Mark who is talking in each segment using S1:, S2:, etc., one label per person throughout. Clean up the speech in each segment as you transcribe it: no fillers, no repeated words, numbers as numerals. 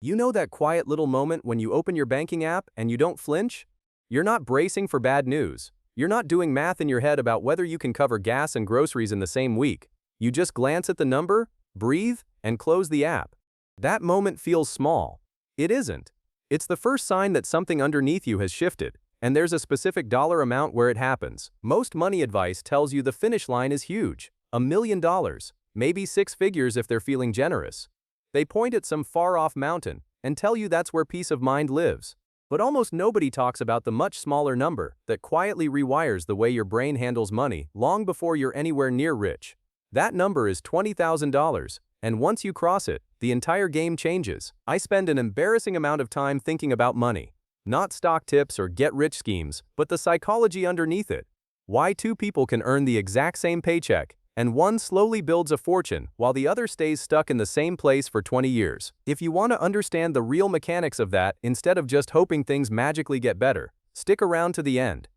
S1: You know that quiet little moment when you open your banking app and you don't flinch? You're not bracing for bad news. You're not doing math in your head about whether you can cover gas and groceries in the same week. You just glance at the number, breathe, and close the app. That moment feels small. It isn't. It's the first sign that something underneath you has shifted, and there's a specific dollar amount where it happens. Most money advice tells you the finish line is huge. $1 million, maybe six figures if they're feeling generous. They point at some far-off mountain and tell you that's where peace of mind lives. But almost nobody talks about the much smaller number that quietly rewires the way your brain handles money long before you're anywhere near rich. That number is $20,000, and once you cross it, the entire game changes. I spend an embarrassing amount of time thinking about money. Not stock tips or get-rich schemes, but the psychology underneath it. Why two people can earn the exact same paycheck, and one slowly builds a fortune while the other stays stuck in the same place for 20 years. If you want to understand the real mechanics of that instead of just hoping things magically get better, stick around to the end.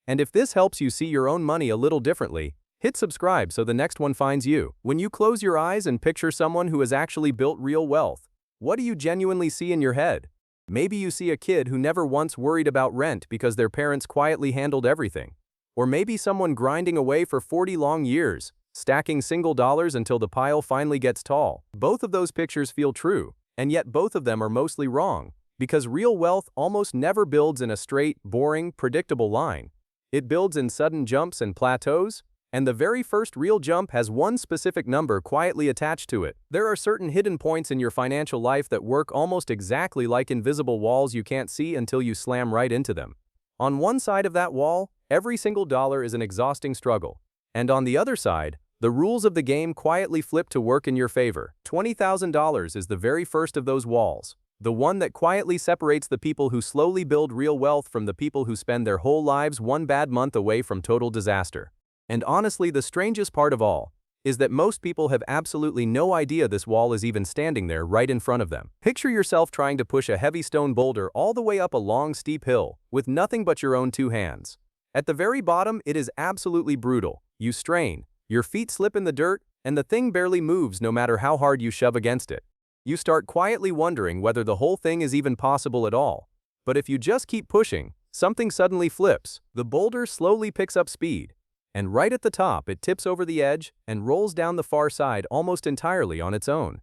S1: And if this helps you see your own money a little differently, hit subscribe so the next one finds you. When you close your eyes and picture someone who has actually built real wealth, what do you genuinely see in your head? Maybe you see a kid who never once worried about rent because their parents quietly handled everything. Or maybe someone grinding away for 40 long years, stacking single dollars until the pile finally gets tall. Both of those pictures feel true, and yet both of them are mostly wrong, because real wealth almost never builds in a straight, boring, predictable line. It builds in sudden jumps and plateaus, and the very first real jump has one specific number quietly attached to it. There are certain hidden points in your financial life that work almost exactly like invisible walls you can't see until you slam right into them. On one side of that wall, every single dollar is an exhausting struggle, and on the other side, the rules of the game quietly flip to work in your favor. $20,000 is the very first of those walls, the one that quietly separates the people who slowly build real wealth from the people who spend their whole lives one bad month away from total disaster. And honestly, the strangest part of all is that most people have absolutely no idea this wall is even standing there right in front of them. Picture yourself trying to push a heavy stone boulder all the way up a long, steep hill with nothing but your own two hands. At the very bottom, it is absolutely brutal. You strain. Your feet slip in the dirt, and the thing barely moves no matter how hard you shove against it. You start quietly wondering whether the whole thing is even possible at all. But if you just keep pushing, something suddenly flips. The boulder slowly picks up speed, and right at the top it tips over the edge and rolls down the far side almost entirely on its own.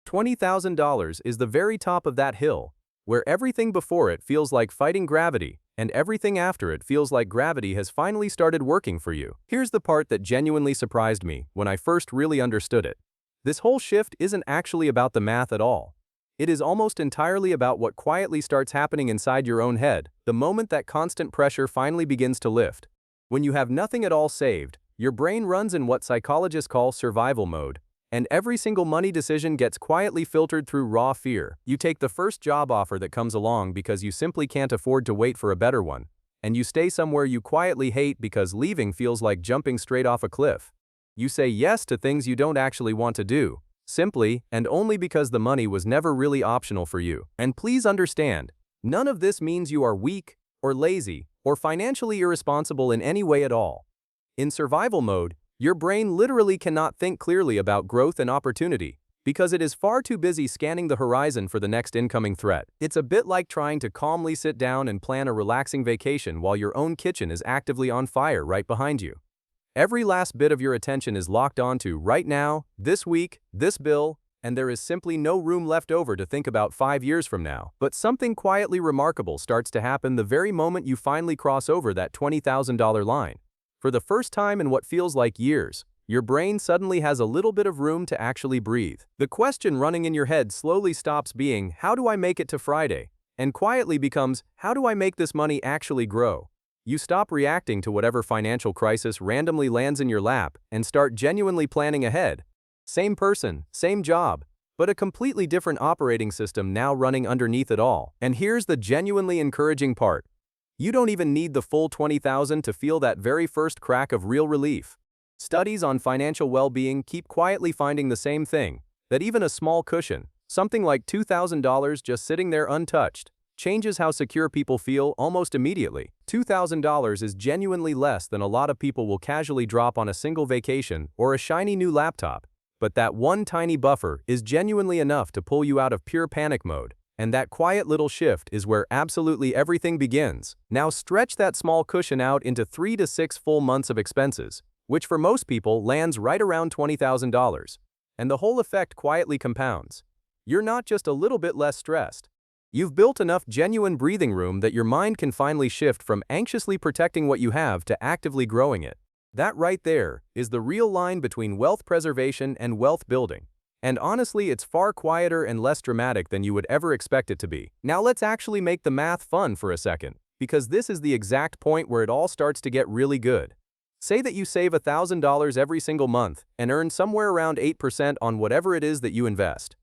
S1: $20,000 is the very top of that hill, where everything before it feels like fighting gravity, and everything after it feels like gravity has finally started working for you. Here's the part that genuinely surprised me when I first really understood it. This whole shift isn't actually about the math at all. It is almost entirely about what quietly starts happening inside your own head the moment that constant pressure finally begins to lift. When you have nothing at all saved, your brain runs in what psychologists call survival mode, and every single money decision gets quietly filtered through raw fear. You take the first job offer that comes along because you simply can't afford to wait for a better one, and you stay somewhere you quietly hate because leaving feels like jumping straight off a cliff. You say yes to things you don't actually want to do, simply and only because the money was never really optional for you. And please understand, none of this means you are weak, or lazy, or financially irresponsible in any way at all. In survival mode, your brain literally cannot think clearly about growth and opportunity because it is far too busy scanning the horizon for the next incoming threat. It's a bit like trying to calmly sit down and plan a relaxing vacation while your own kitchen is actively on fire right behind you. Every last bit of your attention is locked onto right now, this week, this bill, and there is simply no room left over to think about 5 years from now. But something quietly remarkable starts to happen the very moment you finally cross over that $20,000 line. For the first time in what feels like years, your brain suddenly has a little bit of room to actually breathe. The question running in your head slowly stops being, how do I make it to Friday? And quietly becomes, how do I make this money actually grow? You stop reacting to whatever financial crisis randomly lands in your lap and start genuinely planning ahead. Same person, same job, but a completely different operating system now running underneath it all. And here's the genuinely encouraging part. You don't even need the full $20,000 to feel that very first crack of real relief. Studies on financial well-being keep quietly finding the same thing, that even a small cushion, something like $2,000 just sitting there untouched, changes how secure people feel almost immediately. $2,000 is genuinely less than a lot of people will casually drop on a single vacation or a shiny new laptop, but that one tiny buffer is genuinely enough to pull you out of pure panic mode And that quiet little shift is where absolutely everything begins. Now stretch that small cushion out into 3 to 6 full months of expenses, which for most people lands right around $20,000. And the whole effect quietly compounds. You're not just a little bit less stressed. You've built enough genuine breathing room that your mind can finally shift from anxiously protecting what you have to actively growing it. That right there is the real line between wealth preservation and wealth building. And honestly, it's far quieter and less dramatic than you would ever expect it to be. Now let's actually make the math fun for a second, because this is the exact point where it all starts to get really good. Say that you save $1,000 every single month and earn somewhere around 8% on whatever it is that you invest.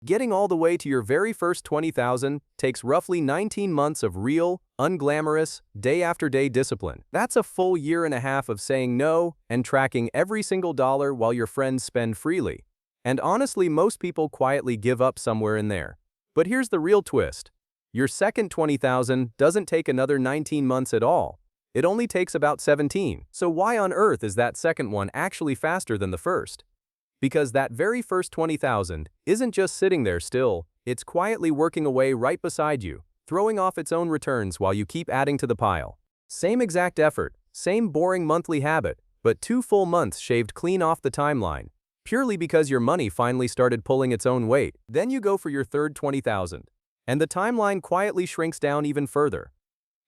S1: Getting all the way to your very first $20,000 takes roughly 19 months of real, unglamorous, day-after-day discipline. That's a full year and a half of saying no and tracking every single dollar while your friends spend freely. And honestly, most people quietly give up somewhere in there. But here's the real twist. Your second $20,000 doesn't take another 19 months at all. It only takes about 17. So why on earth is that second one actually faster than the first? Because that very first $20,000 isn't just sitting there still, it's quietly working away right beside you, throwing off its own returns while you keep adding to the pile. Same exact effort, same boring monthly habit, but 2 full months shaved clean off the timeline, purely because your money finally started pulling its own weight. Then you go for your third $20,000, and the timeline quietly shrinks down even further.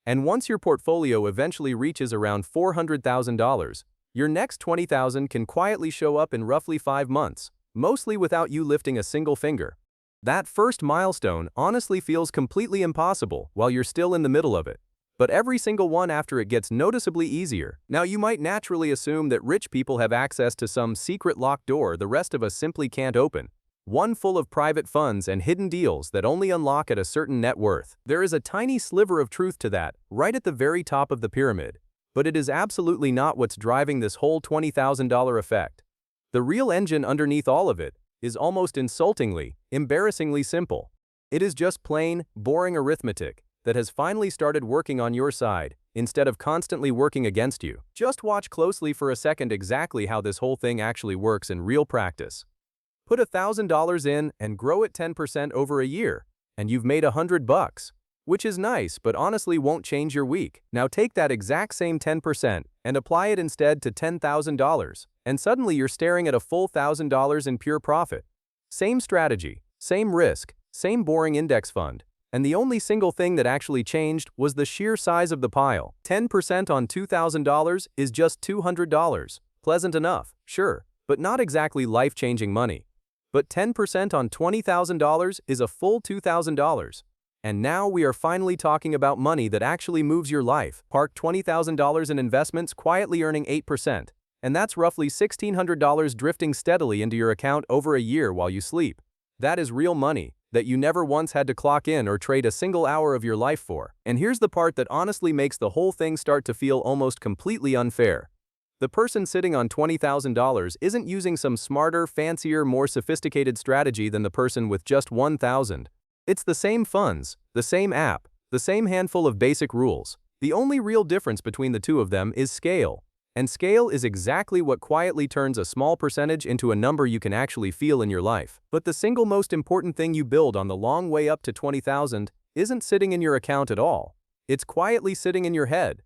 S1: And once your portfolio eventually reaches around $400,000, your next $20,000 can quietly show up in roughly 5 months, mostly without you lifting a single finger. That first milestone honestly feels completely impossible while you're still in the middle of it. But every single one after it gets noticeably easier. Now you might naturally assume that rich people have access to some secret locked door the rest of us simply can't open. One full of private funds and hidden deals that only unlock at a certain net worth. There is a tiny sliver of truth to that, right at the very top of the pyramid. But it is absolutely not what's driving this whole $20,000 effect. The real engine underneath all of it is almost insultingly, embarrassingly simple. It is just plain, boring arithmetic that has finally started working on your side, instead of constantly working against you. Just watch closely for a second exactly how this whole thing actually works in real practice. Put $1,000 in and grow it 10% over a year, and you've made $100. Which is nice, but honestly won't change your week. Now take that exact same 10% and apply it instead to $10,000, and suddenly you're staring at a full $1,000 in pure profit. Same strategy, same risk, same boring index fund, and the only single thing that actually changed was the sheer size of the pile. 10% on $2,000 is just $200. Pleasant enough, sure, but not exactly life-changing money. But 10% on $20,000 is a full $2,000. And now we are finally talking about money that actually moves your life. Park $20,000 in investments quietly earning 8%. And that's roughly $1,600 drifting steadily into your account over a year while you sleep. That is real money that you never once had to clock in or trade a single hour of your life for. And here's the part that honestly makes the whole thing start to feel almost completely unfair. The person sitting on $20,000 isn't using some smarter, fancier, more sophisticated strategy than the person with just $1,000. It's the same funds, the same app, the same handful of basic rules. The only real difference between the two of them is scale. And scale is exactly what quietly turns a small percentage into a number you can actually feel in your life. But the single most important thing you build on the long way up to $20,000 isn't sitting in your account at all. It's quietly sitting in your head.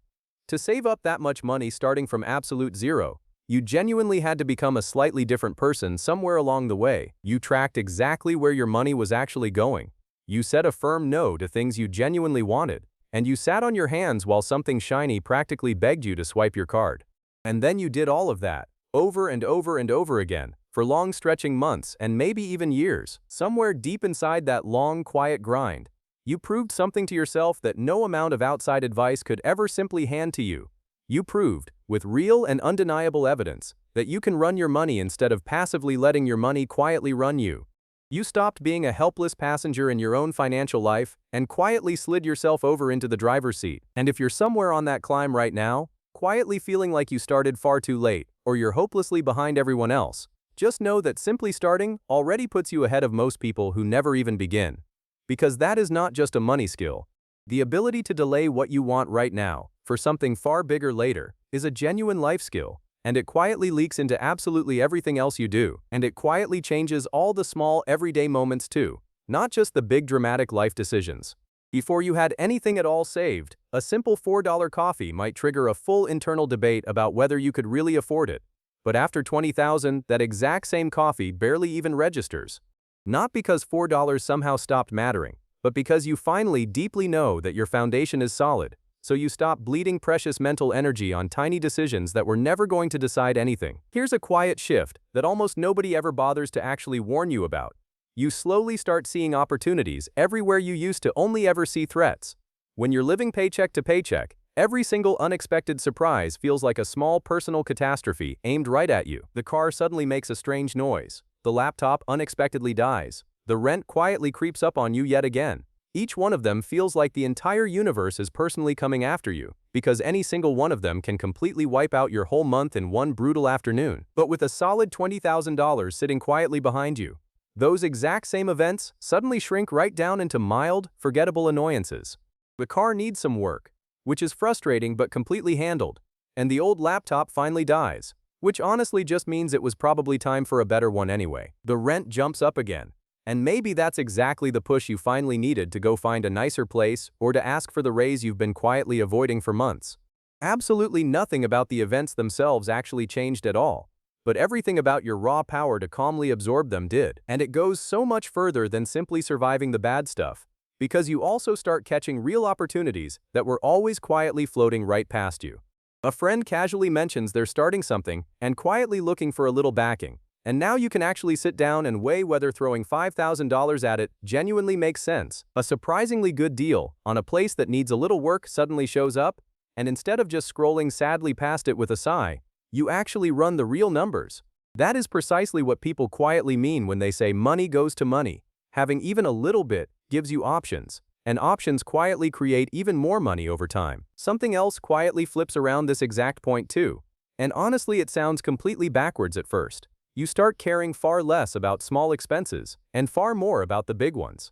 S1: To save up that much money starting from absolute zero, you genuinely had to become a slightly different person somewhere along the way. You tracked exactly where your money was actually going. You said a firm no to things you genuinely wanted, and you sat on your hands while something shiny practically begged you to swipe your card. And then you did all of that, over and over and over again, for long stretching months and maybe even years. Somewhere deep inside that long, quiet grind, you proved something to yourself that no amount of outside advice could ever simply hand to you. You proved, with real and undeniable evidence, that you can run your money instead of passively letting your money quietly run you. You stopped being a helpless passenger in your own financial life and quietly slid yourself over into the driver's seat. And if you're somewhere on that climb right now, quietly feeling like you started far too late, or you're hopelessly behind everyone else, just know that simply starting already puts you ahead of most people who never even begin. Because that is not just a money skill. The ability to delay what you want right now for something far bigger later is a genuine life skill. And it quietly leaks into absolutely everything else you do. And it quietly changes all the small, everyday moments too. not just the big dramatic life decisions. Before you had anything at all saved, a simple $4 coffee might trigger a full internal debate about whether you could really afford it. But after 20,000, that exact same coffee barely even registers. Not because $4 somehow stopped mattering, but because you finally deeply know that your foundation is solid, so you stop bleeding precious mental energy on tiny decisions that were never going to decide anything. Here's a quiet shift that almost nobody ever bothers to actually warn you about. You slowly start seeing opportunities everywhere you used to only ever see threats. When you're living paycheck to paycheck, every single unexpected surprise feels like a small personal catastrophe aimed right at you. The car suddenly makes a strange noise. The laptop unexpectedly dies. The rent quietly creeps up on you yet again. Each one of them feels like the entire universe is personally coming after you, because any single one of them can completely wipe out your whole month in one brutal afternoon. But with a solid $20,000 sitting quietly behind you, those exact same events suddenly shrink right down into mild, forgettable annoyances. The car needs some work, which is frustrating but completely handled, and the old laptop finally dies, which honestly just means it was probably time for a better one anyway. The rent jumps up again, and maybe that's exactly the push you finally needed to go find a nicer place or to ask for the raise you've been quietly avoiding for months. Absolutely nothing about the events themselves actually changed at all, but everything about your raw power to calmly absorb them did. And it goes so much further than simply surviving the bad stuff, because you also start catching real opportunities that were always quietly floating right past you. A friend casually mentions they're starting something and quietly looking for a little backing, and now you can actually sit down and weigh whether throwing $5,000 at it genuinely makes sense. A surprisingly good deal on a place that needs a little work suddenly shows up, and instead of just scrolling sadly past it with a sigh, you actually run the real numbers. That is precisely what people quietly mean when they say money goes to money. Having even a little bit gives you options, and options quietly create even more money over time. Something else quietly flips around this exact point too. And honestly, it sounds completely backwards at first. You start caring far less about small expenses and far more about the big ones.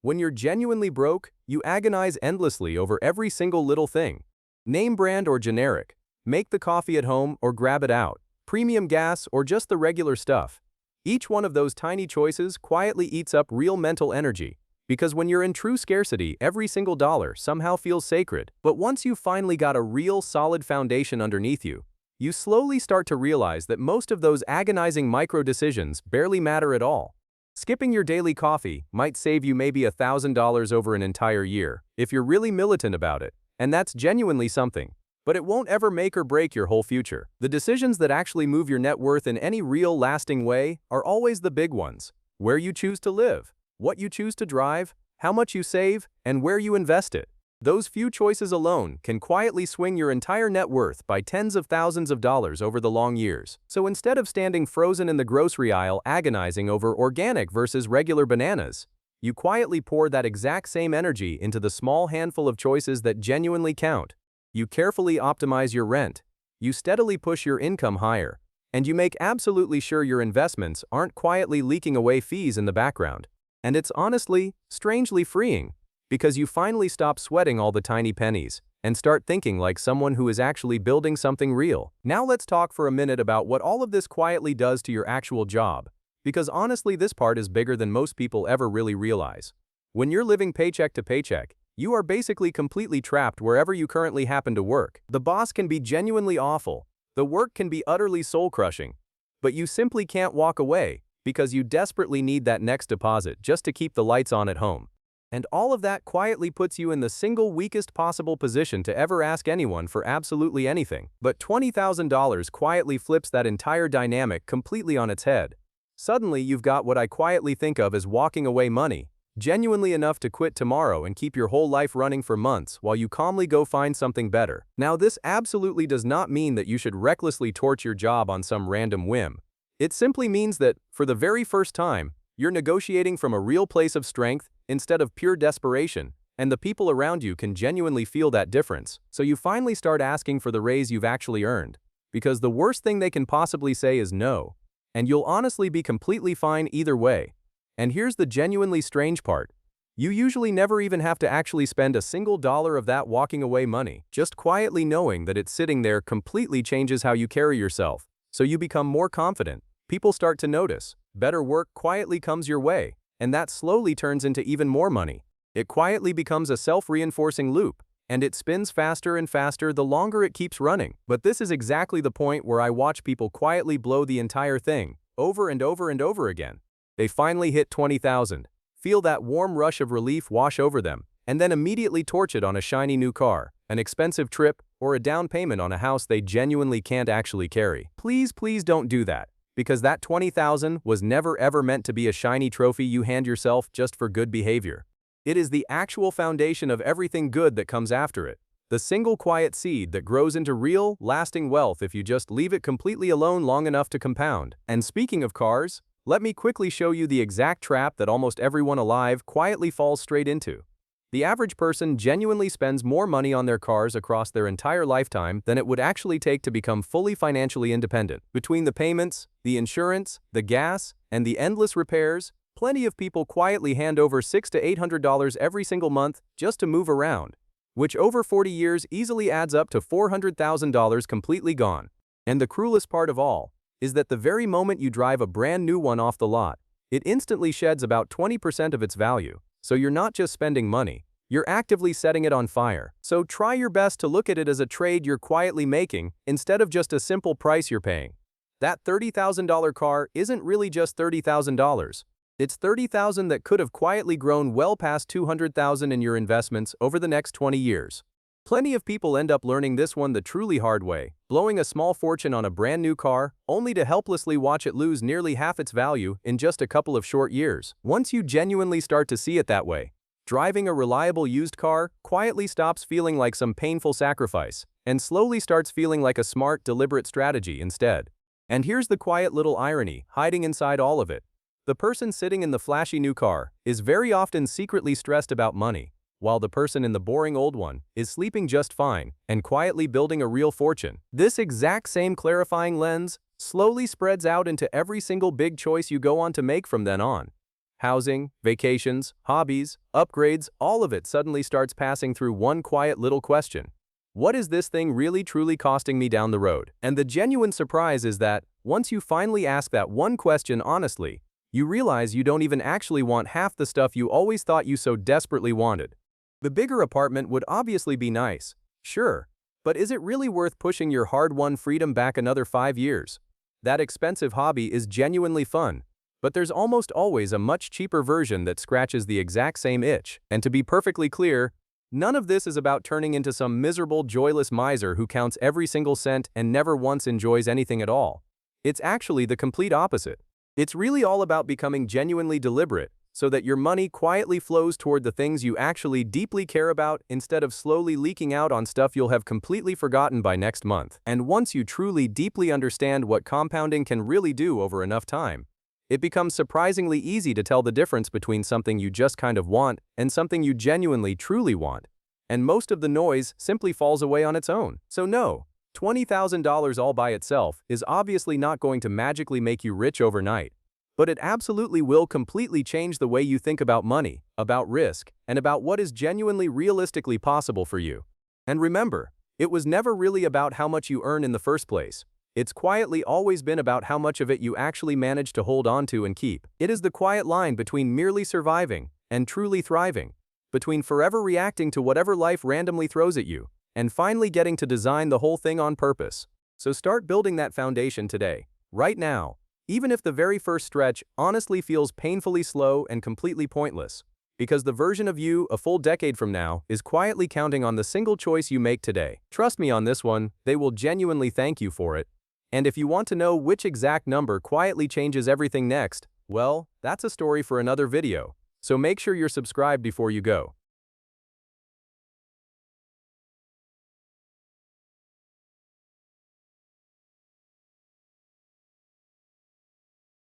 S1: When you're genuinely broke, you agonize endlessly over every single little thing. Name brand or generic. Make the coffee at home or grab it out. Premium gas or just the regular stuff. Each one of those tiny choices quietly eats up real mental energy, because when you're in true scarcity, every single dollar somehow feels sacred. But once you've finally got a real solid foundation underneath you, you slowly start to realize that most of those agonizing micro decisions barely matter at all. Skipping your daily coffee might save you maybe $1,000 over an entire year, if you're really militant about it, and that's genuinely something. But it won't ever make or break your whole future. The decisions that actually move your net worth in any real, lasting way are always the big ones. Where you choose to live, what you choose to drive, how much you save, and where you invest it. Those few choices alone can quietly swing your entire net worth by tens of thousands of dollars over the long years. So instead of standing frozen in the grocery aisle agonizing over organic versus regular bananas, you quietly pour that exact same energy into the small handful of choices that genuinely count. You carefully optimize your rent, you steadily push your income higher, and you make absolutely sure your investments aren't quietly leaking away fees in the background. And it's honestly, strangely freeing, because you finally stop sweating all the tiny pennies and start thinking like someone who is actually building something real. Now let's talk for a minute about what all of this quietly does to your actual job, because honestly this part is bigger than most people ever really realize. When you're living paycheck to paycheck, you are basically completely trapped wherever you currently happen to work. The boss can be genuinely awful, the work can be utterly soul-crushing, but you simply can't walk away because you desperately need that next deposit just to keep the lights on at home. And all of that quietly puts you in the single weakest possible position to ever ask anyone for absolutely anything. But $20,000 quietly flips that entire dynamic completely on its head. Suddenly you've got what I quietly think of as walking away money, genuinely enough to quit tomorrow and keep your whole life running for months while you calmly go find something better. Now this absolutely does not mean that you should recklessly torch your job on some random whim. It simply means that, for the very first time, you're negotiating from a real place of strength instead of pure desperation, and the people around you can genuinely feel that difference. So you finally start asking for the raise you've actually earned, because the worst thing they can possibly say is no, and you'll honestly be completely fine either way. And here's the genuinely strange part. You usually never even have to actually spend a single dollar of that walking away money. Just quietly knowing that it's sitting there completely changes how you carry yourself. So you become more confident. People start to notice. Better work quietly comes your way. and that slowly turns into even more money. It quietly becomes a self-reinforcing loop, and it spins faster and faster the longer it keeps running. But this is exactly the point where I watch people quietly blow the entire thing, over and over and over again. They finally hit 20,000, feel that warm rush of relief wash over them, and then immediately torch it on a shiny new car, an expensive trip, or a down payment on a house they genuinely can't actually carry. Please don't do that, because that 20,000 was never ever meant to be a shiny trophy you hand yourself just for good behavior. It is the actual foundation of everything good that comes after it. The single quiet seed that grows into real, lasting wealth if you just leave it completely alone long enough to compound. And speaking of cars, let me quickly show you the exact trap that almost everyone alive quietly falls straight into. The average person genuinely spends more money on their cars across their entire lifetime than it would actually take to become fully financially independent. Between the payments, the insurance, the gas, and the endless repairs, plenty of people quietly hand over $600 to $800 every single month just to move around, which over 40 years easily adds up to $400,000 completely gone. And the cruelest part of all is that the very moment you drive a brand new one off the lot, it instantly sheds about 20% of its value. So you're not just spending money, you're actively setting it on fire. So try your best to look at it as a trade you're quietly making instead of just a simple price you're paying. That $30,000 car isn't really just $30,000. It's $30,000 that could have quietly grown well past $200,000 in your investments over the next 20 years. Plenty of people end up learning this one the truly hard way, blowing a small fortune on a brand new car, only to helplessly watch it lose nearly half its value in just a couple of short years. Once you genuinely start to see it that way, driving a reliable used car quietly stops feeling like some painful sacrifice, and slowly starts feeling like a smart, deliberate strategy instead. And here's the quiet little irony hiding inside all of it. The person sitting in the flashy new car is very often secretly stressed about money, while the person in the boring old one is sleeping just fine and quietly building a real fortune. This exact same clarifying lens slowly spreads out into every single big choice you go on to make from then on. Housing, vacations, hobbies, upgrades, all of it suddenly starts passing through one quiet little question. What is this thing really truly costing me down the road? And the genuine surprise is that, once you finally ask that one question honestly, you realize you don't even actually want half the stuff you always thought you so desperately wanted. The bigger apartment would obviously be nice, sure, but is it really worth pushing your hard-won freedom back another 5 years? That expensive hobby is genuinely fun, but there's almost always a much cheaper version that scratches the exact same itch. And to be perfectly clear, none of this is about turning into some miserable, joyless miser who counts every single cent and never once enjoys anything at all. It's actually the complete opposite. It's really all about becoming genuinely deliberate, so that your money quietly flows toward the things you actually deeply care about instead of slowly leaking out on stuff you'll have completely forgotten by next month. And once you truly deeply understand what compounding can really do over enough time, it becomes surprisingly easy to tell the difference between something you just kind of want and something you genuinely truly want. And most of the noise simply falls away on its own. So no, $20,000 all by itself is obviously not going to magically make you rich overnight. But it absolutely will completely change the way you think about money, about risk, and about what is genuinely realistically possible for you. And remember, it was never really about how much you earn in the first place. It's quietly always been about how much of it you actually manage to hold on to and keep. It is the quiet line between merely surviving and truly thriving, between forever reacting to whatever life randomly throws at you, and finally getting to design the whole thing on purpose. So start building that foundation today, right now. Even if the very first stretch honestly feels painfully slow and completely pointless, because the version of you a full decade from now is quietly counting on the single choice you make today. Trust me on this one, they will genuinely thank you for it. And if you want to know which exact number quietly changes everything next, well, that's a story for another video. So make sure you're subscribed before you go.